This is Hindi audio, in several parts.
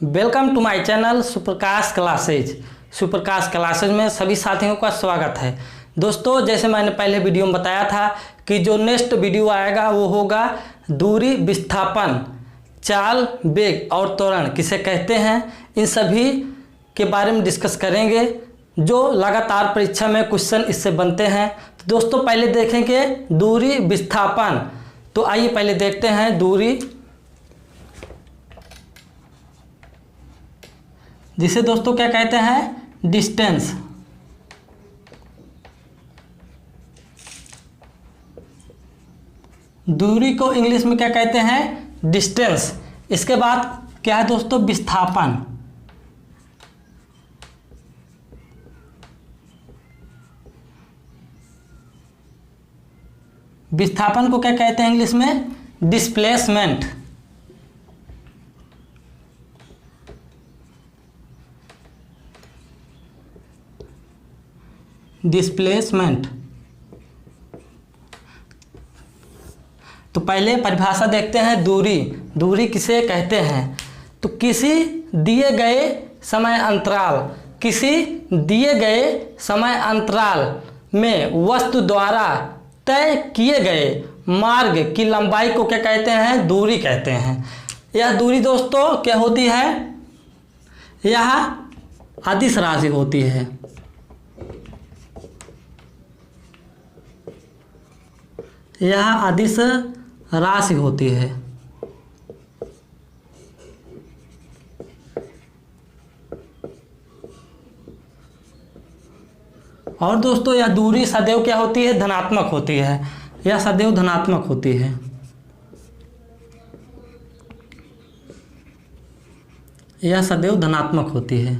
Welcome to my channel Suprakash classes. Suprakash classes में सभी साथियों का स्वागत है। दोस्तों, जैसे मैंने पहले वीडियो में बताया था कि जो नेक्स्ट वीडियो आएगा वो होगा दूरी, विस्थापन, चाल, वेग और त्वरण किसे कहते हैं, इन सभी के बारे में डिस्कस करेंगे जो लगातार परीक्षा में क्वेश्चन इससे बनते हैं। तो दोस्तों, पहले देखेंगे दूरी, विस्थापन। तो आइए पहले देखते हैं दूरी, जिसे दोस्तों क्या कहते हैं, डिस्टेंस। दूरी को इंग्लिश में क्या कहते हैं, डिस्टेंस। इसके बाद क्या है दोस्तों, विस्थापन। विस्थापन को क्या कहते हैं इंग्लिश में, डिस्प्लेसमेंट। डिस्प्लेसमेंट। तो पहले परिभाषा देखते हैं दूरी। दूरी किसे कहते हैं, तो किसी दिए गए समय अंतराल, किसी दिए गए समय अंतराल में वस्तु द्वारा तय किए गए मार्ग की लंबाई को क्या कहते हैं, दूरी कहते हैं। यह दूरी दोस्तों क्या होती है, यह अदिश राशि होती है। यह अदिश राशि होती है। और दोस्तों, यह दूरी सदैव क्या होती है, धनात्मक होती है। यह सदैव धनात्मक होती है। यह सदैव धनात्मक होती है।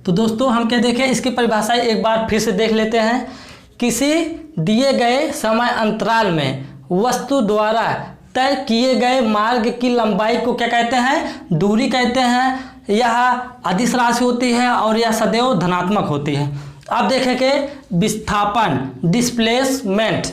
तो दोस्तों, हम क्या देखें, इसकी परिभाषा एक बार फिर से देख लेते हैं। किसी दिए गए समय अंतराल में वस्तु द्वारा तय किए गए मार्ग की लंबाई को क्या कहते हैं, दूरी कहते हैं। यह अदिश राशि होती है और यह सदैव धनात्मक होती है। अब देखेंगे विस्थापन, डिस्प्लेसमेंट।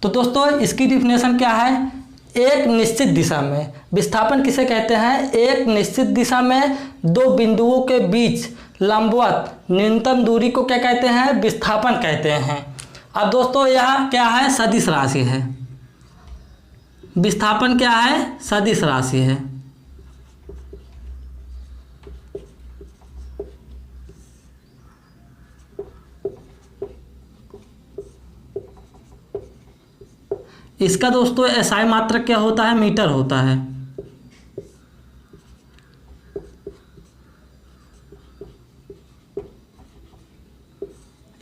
तो दोस्तों, इसकी डिफिनेशन क्या है, एक निश्चित दिशा में। विस्थापन किसे कहते हैं, एक निश्चित दिशा में दो बिंदुओं के बीच लंबवत न्यूनतम दूरी को क्या कहते हैं, विस्थापन कहते हैं। अब दोस्तों, यह क्या है, सदिश राशि है। विस्थापन क्या है, सदिश राशि है। इसका दोस्तों एसआई मात्रक क्या होता है, मीटर होता है।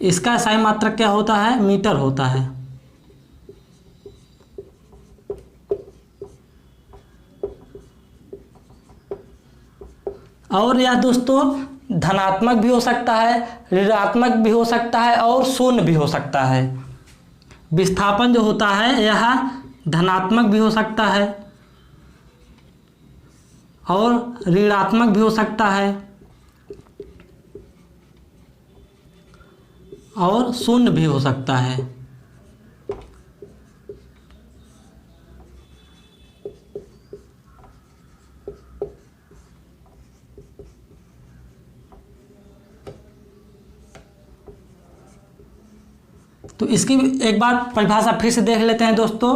इसका एसआई मात्रक क्या होता है, मीटर होता है। और यह दोस्तों धनात्मक भी हो सकता है, ऋणात्मक भी हो सकता है और शून्य भी हो सकता है। विस्थापन जो होता है यह धनात्मक भी हो सकता है और ऋणात्मक भी हो सकता है और शून्य भी हो सकता है। तो इसकी एक बार परिभाषा फिर से देख लेते हैं दोस्तों।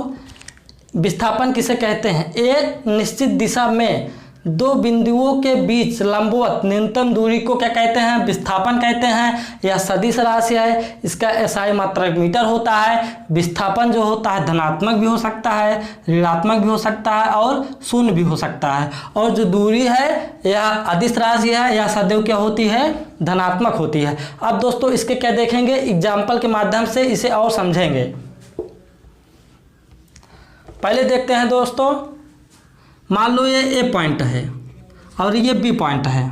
विस्थापन किसे कहते हैं, एक निश्चित दिशा में दो बिंदुओं के बीच लंबवत न्यूनतम दूरी को क्या कहते हैं, विस्थापन कहते हैं। यह सदिश राशि है। इसका एसआई मात्रक मीटर होता है। विस्थापन जो होता है धनात्मक भी हो सकता है, ऋणात्मक भी हो सकता है और शून्य भी हो सकता है। और जो दूरी है यह अदिश राशि है, यह सदैव क्या होती है, धनात्मक होती है। अब दोस्तों, इसके क्या देखेंगे, एग्जाम्पल के माध्यम से इसे और समझेंगे। पहले देखते हैं दोस्तों, मान लो ये ए पॉइंट है और ये बी पॉइंट है।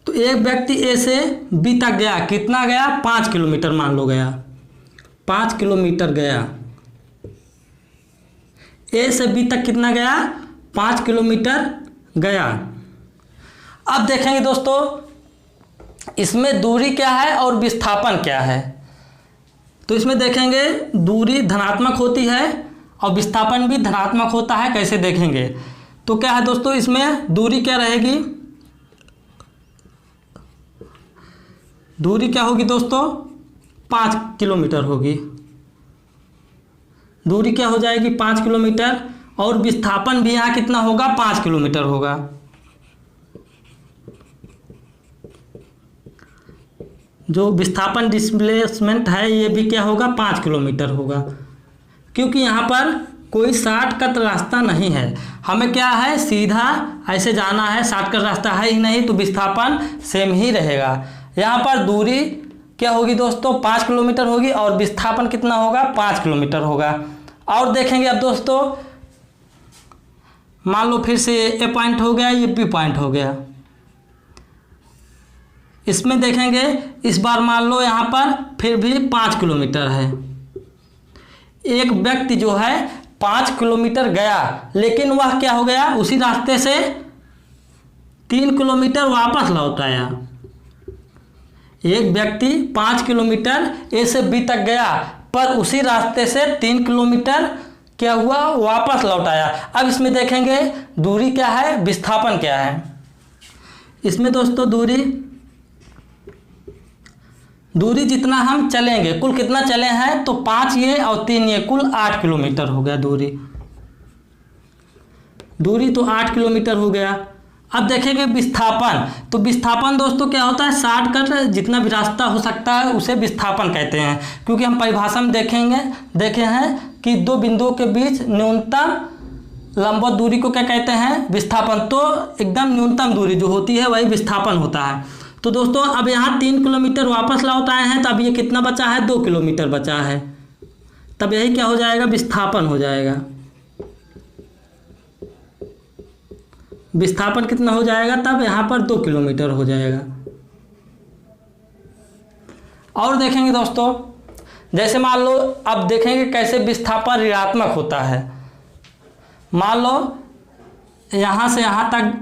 तो एक व्यक्ति ए से बी तक गया, कितना गया, 5 किलोमीटर मान लो गया, 5 किलोमीटर गया। ए से बी तक कितना गया, 5 किलोमीटर गया। अब देखेंगे दोस्तों, इसमें दूरी क्या है और विस्थापन क्या है। तो इसमें देखेंगे दूरी धनात्मक होती है और विस्थापन भी धनात्मक होता है। कैसे देखेंगे, तो क्या है दोस्तों, इसमें दूरी क्या रहेगी, दूरी क्या होगी दोस्तों, 5 किलोमीटर होगी। दूरी क्या हो जाएगी, 5 किलोमीटर। और विस्थापन भी यहाँ कितना होगा, 5 किलोमीटर होगा। जो विस्थापन डिस्प्लेसमेंट है ये भी क्या होगा, 5 किलोमीटर होगा। क्योंकि यहाँ पर कोई शॉर्टकट रास्ता नहीं है, हमें क्या है सीधा ऐसे जाना है, शॉर्टकट रास्ता है ही नहीं, तो विस्थापन सेम ही रहेगा। यहाँ पर दूरी क्या होगी दोस्तों, 5 किलोमीटर होगी और विस्थापन कितना होगा, 5 किलोमीटर होगा। और देखेंगे अब दोस्तों, मान लो फिर से ए पॉइंट हो गया, ये बी पॉइंट हो गया। इसमें देखेंगे इस बार मान लो यहाँ पर फिर भी 5 किलोमीटर है। एक व्यक्ति जो है 5 किलोमीटर गया, लेकिन वह क्या हो गया, उसी रास्ते से 3 किलोमीटर वापस लौट आया। एक व्यक्ति 5 किलोमीटर ए से बी तक गया, पर उसी रास्ते से 3 किलोमीटर क्या हुआ, वापस लौट आया। अब इसमें देखेंगे दूरी क्या है, विस्थापन क्या है। इसमें दोस्तों दूरी जितना हम चलेंगे, कुल कितना चले हैं, तो 5 ये और 3 ये, कुल 8 किलोमीटर हो गया दूरी तो 8 किलोमीटर हो गया। अब देखेंगे विस्थापन, तो विस्थापन दोस्तों क्या होता है, शॉर्टकट जितना भी रास्ता हो सकता है उसे विस्थापन कहते हैं। क्योंकि हम परिभाषा में देखे हैं कि दो बिंदुओं के बीच न्यूनतम लंबवत दूरी को क्या कहते हैं, विस्थापन। तो एकदम न्यूनतम दूरी जो होती है वही विस्थापन होता है। तो दोस्तों अब यहाँ 3 किलोमीटर वापस लौट आए हैं, तो अब ये कितना बचा है, 2 किलोमीटर बचा है। तब यही क्या हो जाएगा, विस्थापन हो जाएगा। विस्थापन कितना हो जाएगा, तब यहाँ पर 2 किलोमीटर हो जाएगा। और देखेंगे दोस्तों, जैसे मान लो अब देखेंगे कैसे विस्थापन ऋणात्मक होता है। मान लो यहाँ से यहाँ तक,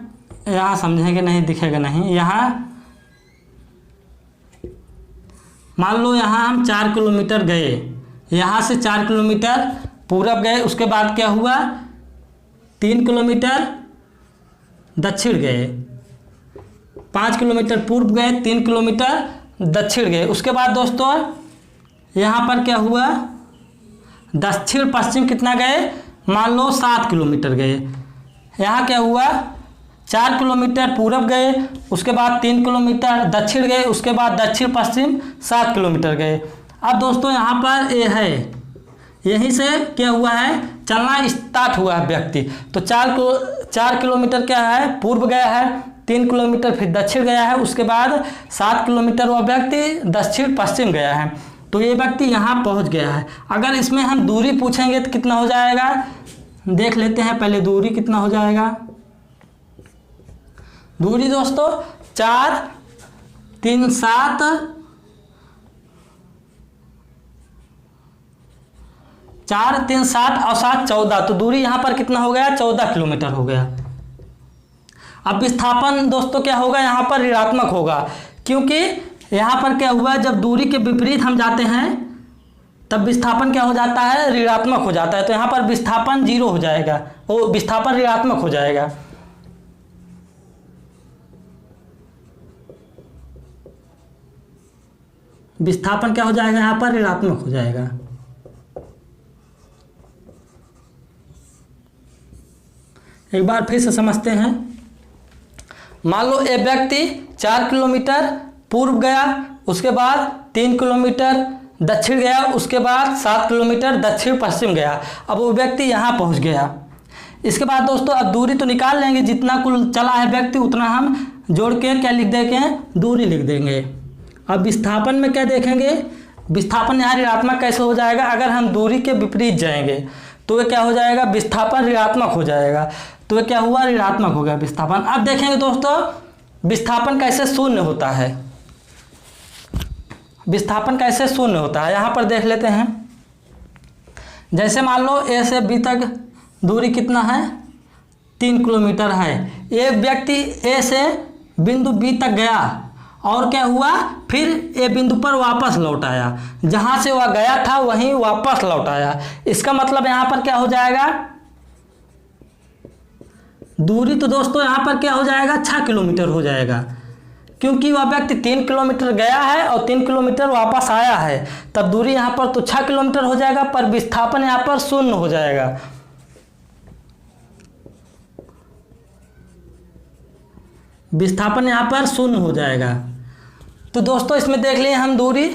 यहाँ समझेंगे नहीं, दिखेगा नहीं, यहाँ मान लो यहाँ हम 4 किलोमीटर गए, यहाँ से 4 किलोमीटर पूरब गए, उसके बाद क्या हुआ, 3 किलोमीटर दक्षिण गए, 5 किलोमीटर पूर्व गए, 3 किलोमीटर दक्षिण गए। उसके बाद दोस्तों यहाँ पर क्या हुआ, दक्षिण पश्चिम कितना गए, मान लो 7 किलोमीटर गए। यहाँ क्या हुआ, 4 किलोमीटर पूरब गए, उसके बाद 3 किलोमीटर दक्षिण गए, उसके बाद दक्षिण पश्चिम 7 किलोमीटर गए। अब दोस्तों यहाँ पर ये है, यहीं से क्या हुआ है, चलना स्टार्ट हुआ है व्यक्ति। तो 4 किलोमीटर क्या है, पूर्व गया है, 3 किलोमीटर फिर दक्षिण गया है, उसके बाद 7 किलोमीटर वह व्यक्ति दक्षिण पश्चिम गया है। तो ये व्यक्ति यहाँ पहुँच गया है। अगर इसमें हम दूरी पूछेंगे तो कितना हो जाएगा, देख लेते हैं पहले दूरी कितना हो जाएगा। दूरी दोस्तों 4 3 7 4 3 7 और 7 14, तो दूरी यहाँ पर कितना हो गया, 14 किलोमीटर हो गया। अब विस्थापन दोस्तों क्या होगा, यहाँ पर ऋणात्मक होगा। क्योंकि यहाँ पर क्या हुआ, जब दूरी के विपरीत हम जाते हैं तब विस्थापन क्या हो जाता है, ऋणात्मक हो जाता है। तो यहाँ पर विस्थापन 0 हो जाएगा, वो विस्थापन ऋणात्मक हो जाएगा। विस्थापन क्या हो जाएगा, यहाँ पर ऋणात्मक हो जाएगा। एक बार फिर से समझते हैं। मान लो एक व्यक्ति 4 किलोमीटर पूर्व गया, उसके बाद 3 किलोमीटर दक्षिण गया, उसके बाद 7 किलोमीटर दक्षिण पश्चिम गया। अब वो व्यक्ति यहाँ पहुँच गया। इसके बाद दोस्तों अब दूरी तो निकाल लेंगे, जितना कुल चला है व्यक्ति उतना हम जोड़ के क्या लिख देंगे, दूरी लिख देंगे। अब विस्थापन में क्या देखेंगे, विस्थापन यहाँ ऋणात्मक कैसे हो जाएगा, अगर हम दूरी के विपरीत जाएंगे तो ये क्या हो जाएगा, विस्थापन ऋणात्मक हो जाएगा। तो ये क्या हुआ, ऋणात्मक हो गया विस्थापन। अब देखेंगे दोस्तों विस्थापन कैसे शून्य होता है। विस्थापन कैसे शून्य होता है, यहाँ पर देख लेते हैं। जैसे मान लो ए से बी तक दूरी कितना है, 3 किलोमीटर है। एक व्यक्ति ए से बिंदु बी तक गया और क्या हुआ, फिर ए बिंदु पर वापस लौट आया, जहां से वह गया था वहीं वापस लौट आया। इसका मतलब यहां पर क्या हो जाएगा, दूरी तो दोस्तों यहां पर क्या हो जाएगा, 6 किलोमीटर हो जाएगा, क्योंकि वह व्यक्ति 3 किलोमीटर गया है और 3 किलोमीटर वापस आया है, तब दूरी यहां पर तो 6 किलोमीटर हो जाएगा, पर विस्थापन यहां पर 0 हो जाएगा। विस्थापन यहां पर 0 हो जाएगा। तो दोस्तों इसमें देख लिए हम दूरी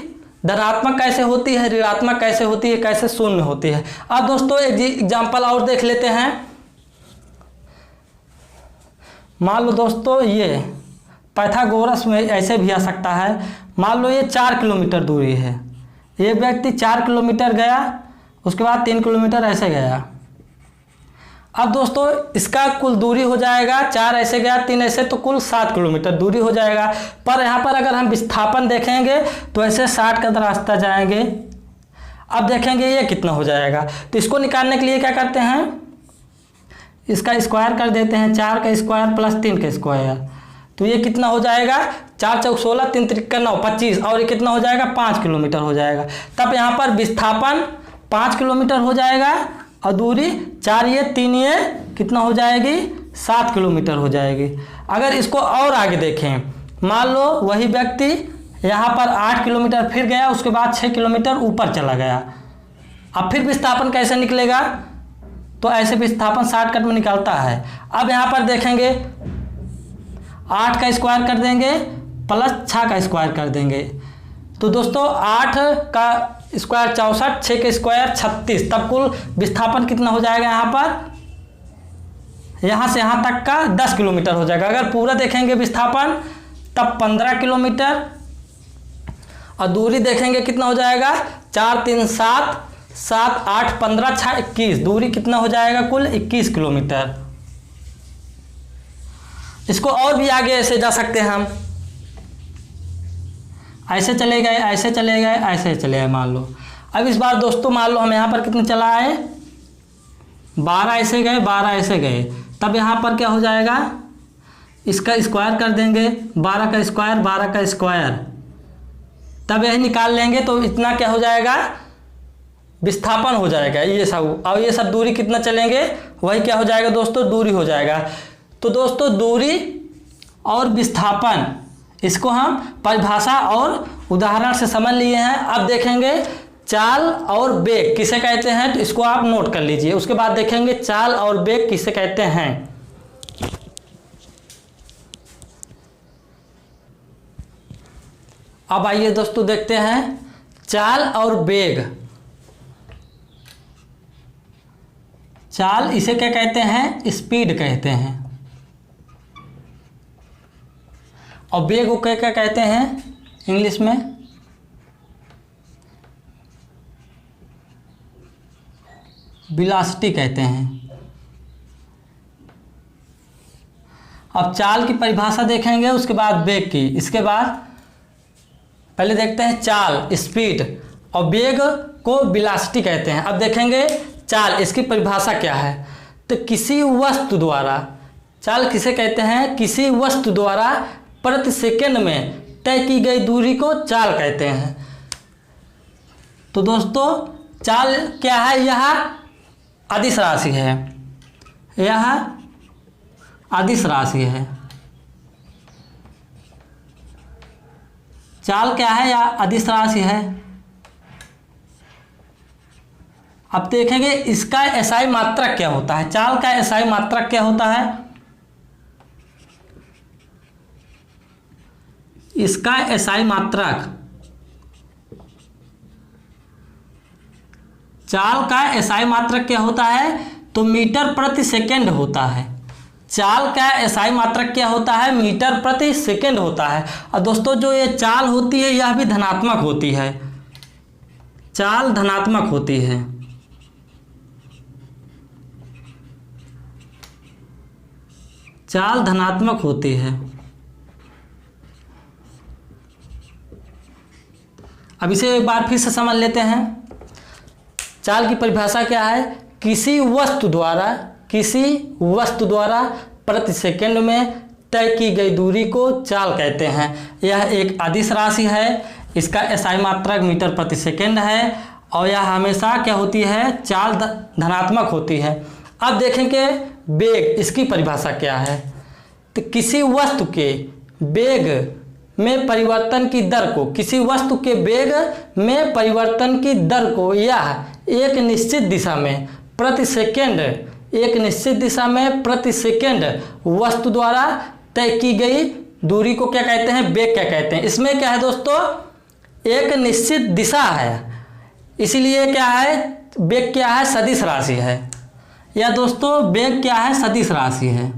धनात्मक कैसे होती है, ऋणात्मक कैसे होती है, कैसे 0 होती है। अब दोस्तों एक एग्जाम्पल और देख लेते हैं। मान लो दोस्तों ये पाइथागोरस में ऐसे भी आ सकता है, मान लो ये 4 किलोमीटर दूरी है, ये व्यक्ति 4 किलोमीटर गया, उसके बाद 3 किलोमीटर ऐसे गया। अब दोस्तों इसका कुल दूरी हो जाएगा, 4 ऐसे गया 3 ऐसे, तो कुल 7 किलोमीटर दूरी हो जाएगा। पर यहाँ पर अगर हम विस्थापन देखेंगे तो ऐसे 60 का रास्ता जाएंगे। अब देखेंगे ये कितना हो जाएगा, तो इसको निकालने के लिए क्या करते हैं, इसका स्क्वायर कर देते हैं, 4 का स्क्वायर प्लस 3 का स्क्वायर, तो ये कितना हो जाएगा, 4 चौक 16, 3 त्रिक 9, 25, और ये कितना हो जाएगा, 5 किलोमीटर हो जाएगा। तब यहाँ पर विस्थापन 5 किलोमीटर हो जाएगा और दूरी 4 ये 3 ये कितना हो जाएगी, 7 किलोमीटर हो जाएगी। अगर इसको और आगे देखें, मान लो वही व्यक्ति यहाँ पर 8 किलोमीटर फिर गया, उसके बाद 6 किलोमीटर ऊपर चला गया। अब फिर विस्थापन कैसे निकलेगा, तो ऐसे विस्थापन शॉर्टकट में निकलता है। अब यहाँ पर देखेंगे 8 का स्क्वायर कर देंगे प्लस 6 का स्क्वायर कर देंगे, तो दोस्तों 8 का स्क्वायर 64, 6 का स्क्वायर 36, तब कुल विस्थापन कितना हो जाएगा, यहाँ पर यहाँ से यहाँ तक का 10 किलोमीटर हो जाएगा। अगर पूरा देखेंगे विस्थापन तब 15 किलोमीटर, और दूरी देखेंगे कितना हो जाएगा, 4 3 7, 7 8 15 6 21, दूरी कितना हो जाएगा, कुल 21 किलोमीटर। इसको और भी आगे ऐसे जा सकते हैं हम, ऐसे चले गए, ऐसे चले गए, ऐसे चले गए मान लो। अब इस बार दोस्तों मान लो हम यहाँ पर कितने चला आए, 12 ऐसे गए, 12 ऐसे गए, तब यहाँ पर क्या हो जाएगा, इसका स्क्वायर कर देंगे, 12 का स्क्वायर 12 का स्क्वायर, तब यही निकाल लेंगे, तो इतना क्या हो जाएगा, विस्थापन हो जाएगा ये सब। और ये सब दूरी कितना चलेंगे, वही क्या हो जाएगा दोस्तों, दूरी हो जाएगा। तो दोस्तों दूरी और विस्थापन, इसको हम परिभाषा और उदाहरण से समझ लिए हैं। अब देखेंगे चाल और वेग किसे कहते हैं, तो इसको आप नोट कर लीजिए। उसके बाद देखेंगे चाल और वेग किसे कहते हैं। अब आइए दोस्तों देखते हैं चाल और वेग। चाल इसे क्या कहते हैं, स्पीड कहते हैं, और वेग को क्या कहते हैं इंग्लिश में, वेलोसिटी कहते हैं। अब चाल की परिभाषा देखेंगे, उसके बाद वेग की। इसके बाद पहले देखते हैं चाल स्पीड, और वेग को वेलोसिटी कहते हैं। अब देखेंगे चाल, इसकी परिभाषा क्या है, तो किसी वस्तु द्वारा, चाल किसे कहते हैं, किसी वस्तु द्वारा प्रति सेकंड में तय की गई दूरी को चाल कहते हैं। तो दोस्तों चाल क्या है, यह अदिश राशि है, यह अदिश राशि है। चाल क्या है, यह अदिश राशि है। अब देखेंगे इसका एसआई मात्रक क्या होता है, चाल का एसआई मात्रक क्या होता है, इसका एसआई मात्रक, चाल का एसआई मात्रक क्या होता है, तो मीटर प्रति सेकंड होता है। चाल का एसआई मात्रक क्या होता है, मीटर प्रति सेकंड होता है। और दोस्तों जो ये चाल होती है यह भी धनात्मक होती है, चाल धनात्मक होती है। चाल धनात्मक होती है। अब इसे एक बार फिर से समझ लेते हैं। चाल की परिभाषा क्या है, किसी वस्तु द्वारा प्रति सेकंड में तय की गई दूरी को चाल कहते हैं। यह एक अदिश राशि है, इसका एसआई मात्रक मीटर प्रति सेकेंड है और यह हमेशा क्या होती है, चाल धनात्मक होती है। अब देखेंगे वेग, इसकी परिभाषा क्या है। तो किसी वस्तु के वेग में परिवर्तन की दर को, किसी वस्तु के वेग में परिवर्तन की दर को यह एक निश्चित दिशा में प्रति सेकेंड, एक निश्चित दिशा में प्रति सेकेंड वस्तु द्वारा तय की गई दूरी को क्या कहते हैं, वेग क्या कहते हैं। इसमें क्या है दोस्तों, एक निश्चित दिशा है, इसीलिए क्या है, वेग क्या है, सदिश राशि है। या दोस्तों वेग क्या है, सदिश राशि है,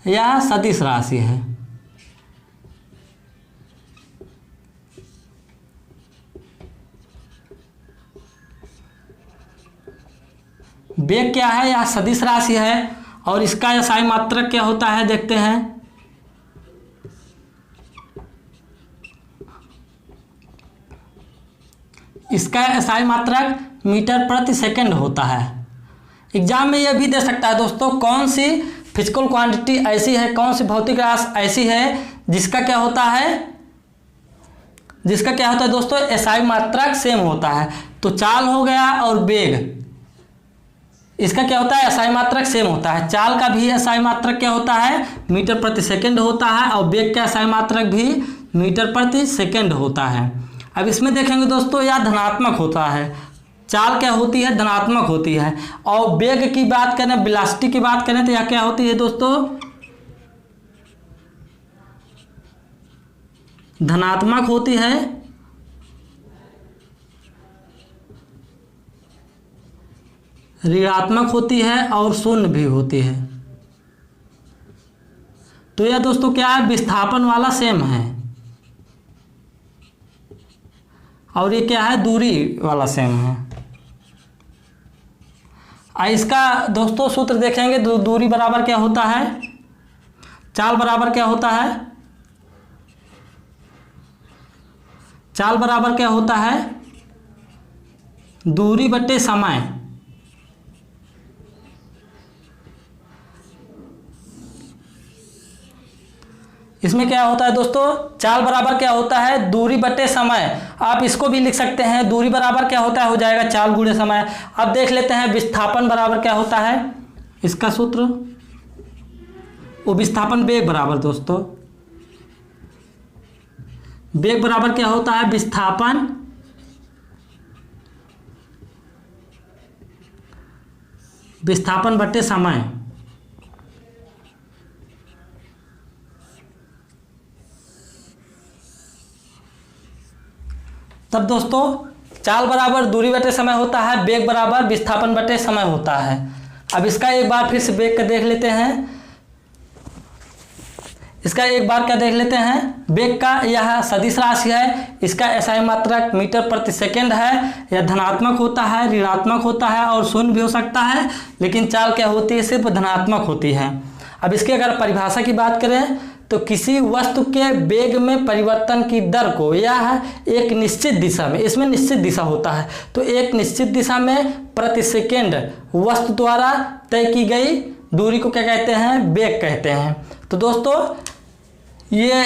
यह सदिश राशि है। वेग क्या है, यह सदिश राशि है और इसका एसआई मात्रक क्या होता है, देखते हैं। इसका एसआई मात्रक मीटर प्रति सेकंड होता है। एग्जाम में यह भी दे सकता है दोस्तों, कौन सी फिजिकल क्वांटिटी ऐसी है, कौन सी भौतिक राशि ऐसी है जिसका क्या होता है, जिसका क्या होता है दोस्तों, एसआई मात्रक सेम होता है। तो चाल हो गया और वेग, इसका क्या होता है, एसआई मात्रक सेम होता है। चाल का भी एसआई मात्रक क्या होता है, मीटर प्रति सेकंड होता है और वेग का एसआई मात्रक भी मीटर प्रति सेकंड होता है। अब इसमें देखेंगे दोस्तों, यह धनात्मक होता है, चाल क्या होती है, धनात्मक होती है। और वेग की बात करें, वेलोसिटी की बात करें तो यह क्या होती है दोस्तों, धनात्मक होती है। ऋणात्मक होती है और शून्य भी होती है। तो यह दोस्तों क्या है, विस्थापन वाला सेम है और ये क्या है, दूरी वाला सेम है। इसका दोस्तों सूत्र देखेंगे, दूरी बराबर क्या होता है, चाल बराबर क्या होता है, चाल बराबर क्या होता है, दूरी बटे समय। इसमें क्या होता है दोस्तों, चाल बराबर क्या होता है, दूरी बटे समय। आप इसको भी लिख सकते हैं, दूरी बराबर क्या होता है, हो जाएगा चाल गुणे समय। अब देख लेते हैं विस्थापन बराबर क्या होता है, इसका सूत्र, वो विस्थापन वेग बराबर दोस्तों, वेग बराबर क्या होता है, विस्थापन विस्थापन बटे समय। तब दोस्तों चाल बराबर दूरी बटे समय होता है, वेग बराबर विस्थापन बटे समय होता है। अब इसका एक बार फिर से वेग का देख लेते हैं, इसका एक बार क्या देख लेते हैं, वेग का यह सदिश राशि है, इसका एसआई मात्रक मीटर प्रति सेकंड है। यह धनात्मक होता है, ऋणात्मक होता है और शून्य भी हो सकता है, लेकिन चाल क्या होती है, सिर्फ धनात्मक होती है। अब इसकी अगर परिभाषा की बात करें तो किसी वस्तु के वेग में परिवर्तन की दर को यह एक निश्चित दिशा में, इसमें निश्चित दिशा होता है, तो एक निश्चित दिशा में प्रति सेकेंड वस्तु द्वारा तय की गई दूरी को क्या कहते हैं, वेग कहते हैं। तो दोस्तों ये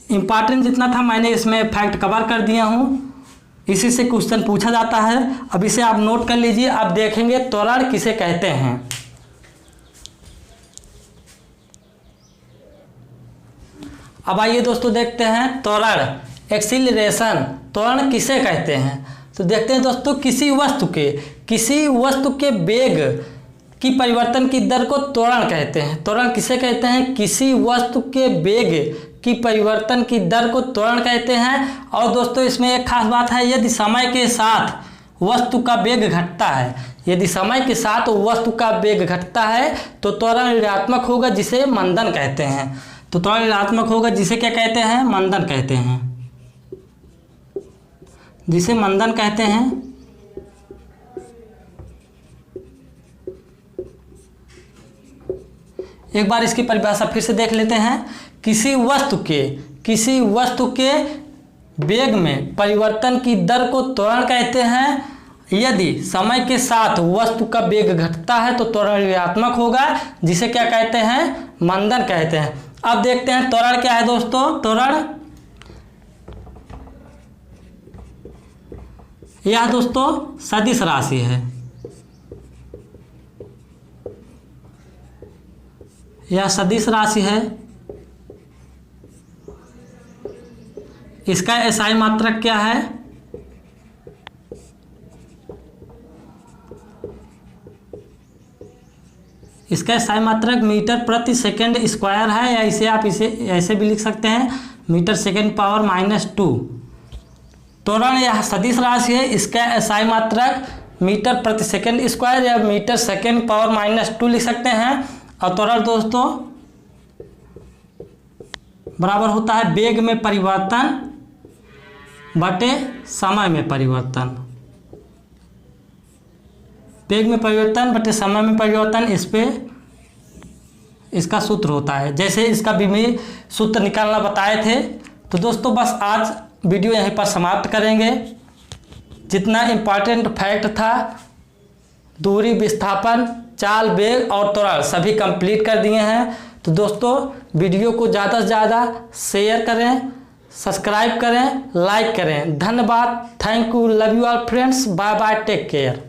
इम्पॉर्टेंट जितना था मैंने इसमें फैक्ट कवर कर दिया हूँ, इसी से क्वेश्चन पूछा जाता है। अब इसे आप नोट कर लीजिए। अब देखेंगे त्वरण किसे कहते हैं। अब आइए दोस्तों देखते हैं त्वरण, एक्सीलरेशन, त्वरण किसे कहते हैं। तो देखते हैं दोस्तों, किसी वस्तु के वेग की परिवर्तन की दर को त्वरण कहते हैं। त्वरण किसे कहते हैं, किसी वस्तु के वेग की परिवर्तन की दर को त्वरण कहते हैं। और दोस्तों इसमें एक खास बात है, यदि समय के साथ वस्तु का वेग घटता है, यदि समय के साथ वस्तु का वेग घटता है तो त्वरण ऋणात्मक होगा, जिसे मंदन कहते हैं। तो त्वरण ऋणात्मक होगा, जिसे क्या कहते हैं, मंदन कहते हैं, जिसे मंदन कहते हैं। एक बार इसकी परिभाषा फिर से देख लेते हैं। किसी वस्तु के वेग में परिवर्तन की दर को त्वरण कहते हैं, यदि समय के साथ वस्तु का वेग घटता है तो त्वरण ऋणात्मक होगा, जिसे क्या कहते हैं, मंदन कहते हैं। अब देखते हैं त्वरण क्या है दोस्तों। त्वरण यह दोस्तों सदिश राशि है। यह सदिश राशि है। इसका एसआई मात्रक क्या है, इसका एसआई मात्रक मीटर प्रति सेकंड स्क्वायर है, या इसे आप इसे ऐसे भी लिख सकते हैं, मीटर सेकंड पावर -2। त्वरण यह सदिश राशि है, इसका एसआई मात्रक मीटर प्रति सेकंड स्क्वायर या मीटर सेकंड पावर -2 लिख सकते हैं। और त्वरण दोस्तों बराबर होता है वेग में परिवर्तन बटे समय में परिवर्तन। वेग में परिवर्तन बटे समय में परिवर्तन, इस पे इसका सूत्र होता है। जैसे इसका भी सूत्र निकालना बताए थे। तो दोस्तों बस आज वीडियो यहीं पर समाप्त करेंगे। जितना इम्पॉर्टेंट फैक्ट था, दूरी, विस्थापन, चाल, वेग और त्वरण सभी कंप्लीट कर दिए हैं। तो दोस्तों वीडियो को ज़्यादा से ज़्यादा शेयर करें, सब्सक्राइब करें, लाइक करें। धन्यवाद। Thank you. Love you all friends. Bye bye. Take care.